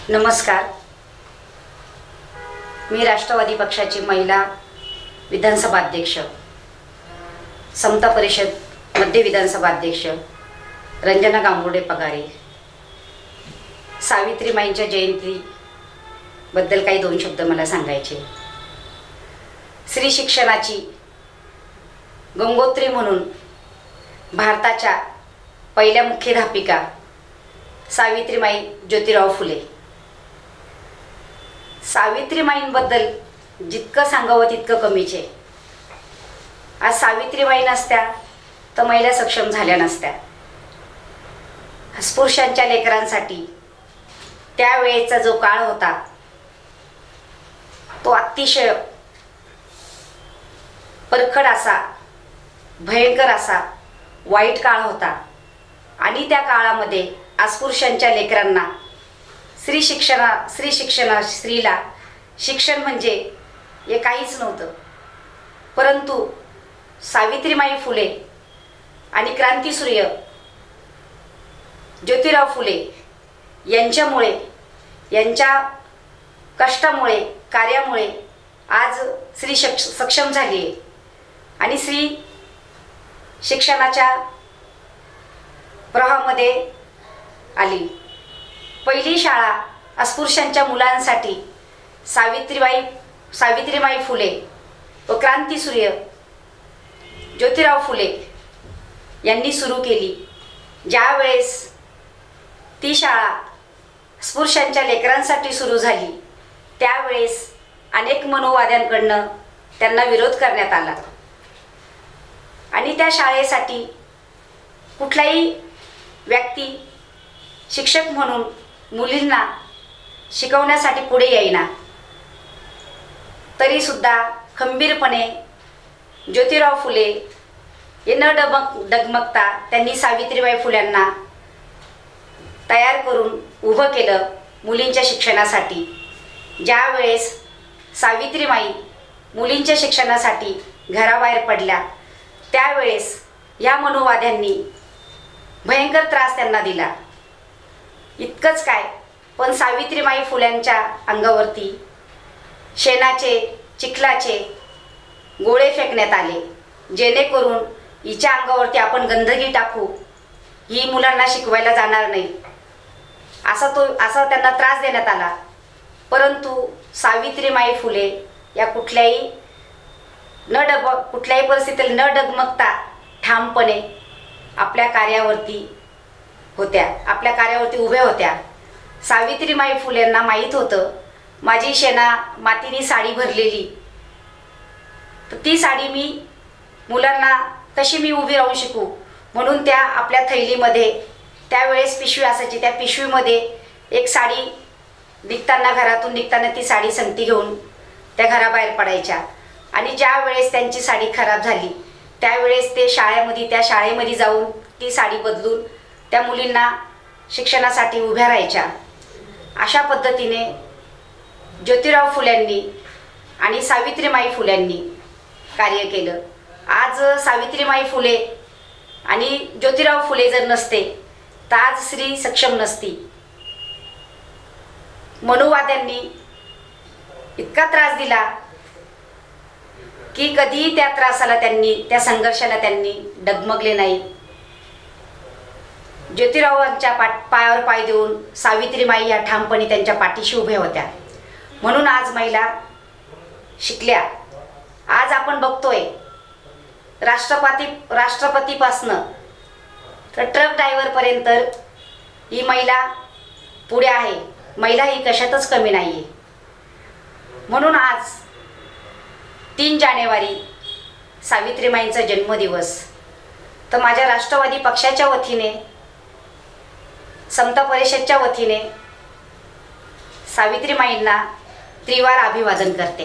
नमस्कार. मी राष्ट्रवादी पक्षाची महिला विधानसभा अध्यक्ष, समता परिषद मध्य विधानसभा अध्यक्ष रंजना गांगुर्डे पगारे. सावित्रीमाईंच्या जयंतीबद्दल काही दोन शब्द मला सांगायचे. स्त्री शिक्षणाची गंगोत्री म्हणून भारताच्या पहिल्या मुख्याध्यापिका सावित्रीमाई ज्योतिराव फुले. सावित्रीमाईंबद्दल जितकं सांगावं तितकं कमीच आहे. आज सावित्रीबाई नसत्या तर महिला सक्षम झाल्या नसत्या. अस्पृश्यांच्या लेकरांसाठी त्यावेळेचा जो काळ होता तो अतिशय परखड असा, भयंकर असा वाईट काळ होता. आणि त्या काळामध्ये अस्पृश्यांच्या लेकरांना स्त्रीला शिक्षण म्हणजे हे काहीच नव्हतं. परंतु सावित्रीमाई फुले आणि क्रांतीसूर्य ज्योतिराव फुले यांच्यामुळे, यांच्या कष्टामुळे, कार्यामुळे आज स्त्री सक्षम झाली आहे आणि स्त्री शिक्षणाच्या प्रवाहामध्ये आली. पहिली शाळा अस्पृश्यांच्या मुलांसाठी सावित्रीमाई फुले व क्रांतीसूर्य ज्योतिराव फुले यांनी सुरू केली. ज्यावेळेस ती शाळा अस्पृश्यांच्या लेकरांसाठी सुरू झाली त्यावेळेस अनेक मनोवाद्यांकडनं त्यांना विरोध करण्यात आला आणि त्या शाळेसाठी कुठलाही व्यक्ती शिक्षक म्हणून मुलींना शिकवण्यासाठी पुढे येईना. तरी सुद्धा खंबीरपणे ज्योतिराव फुले हे न डगमगता त्यांनी सावित्रीबाई फुल्यांना तयार करून उभं केलं मुलींच्या शिक्षणासाठी. ज्यावेळेस सावित्रीमाई मुलींच्या शिक्षणासाठी घराबाहेर पडल्या त्यावेळेस या मनोवाद्यांनी भयंकर त्रास त्यांना दिला. इतकंच काय, पण सावित्रीमाई फुल्यांच्या अंगावरती शेणाचे, चिखलाचे गोळे फेकण्यात आले, जेणेकरून हिच्या अंगावरती आपण गंदगी टाकू, ही मुलांना शिकवायला जाणार नाही, असा त्यांना त्रास देण्यात आला. परंतु सावित्रीमाई फुले या कुठल्याही परिस्थितीत न डगमगता ठामपणे आपल्या कार्यावरती उभ्या होत्या. सावित्रीमाई फुलेंना माहीत होतं माझी शेणा मातीने साडी भरलेली, तर ती साडी मी मुलांना कशी मी उभी राहून शिकू, म्हणून त्या आपल्या थैलीमध्ये त्यावेळेस पिशवी असायची, त्या पिशवीमध्ये एक साडी घरातून निघताना ती साडी संगती घेऊन त्या घराबाहेर पडायच्या. आणि ज्या वेळेस त्यांची साडी खराब झाली त्यावेळेस त्या शाळेमध्ये जाऊन ती साडी बदलून त्या मुलींना शिक्षणासाठी उभ्या राहायच्या. अशा पद्धतीने ज्योतिराव फुल्यांनी आणि सावित्रीमाई फुल्यांनी कार्य केलं. आज सावित्रीमाई फुले आणि ज्योतिराव फुले जर नसते तर आज स्त्री सक्षम नसती. मनोवाद्यांनी इतका त्रास दिला की कधीही त्या त्रासाला त्या संघर्षाला त्यांनी डगमगले नाही. ज्योतिरावांच्या पायावर पाय देऊन सावित्रीमाई या ठामपणे त्यांच्या पाठीशी उभ्या होत्या. म्हणून आज महिला शिकल्या. आज आपण बघतोय राष्ट्रपतीपासनं तर ट्रक ड्रायव्हरपर्यंत ही महिला पुढे आहे. महिला ही कशातच कमी नाही आहे. म्हणून आज 3 जानेवारी सावित्रीमाईंचा जन्मदिवस. तर माझ्या राष्ट्रवादी पक्षाच्या वतीने, समता परिषदच्या वतीने सावित्रीमाईंना त्रिवार अभिवादन करते.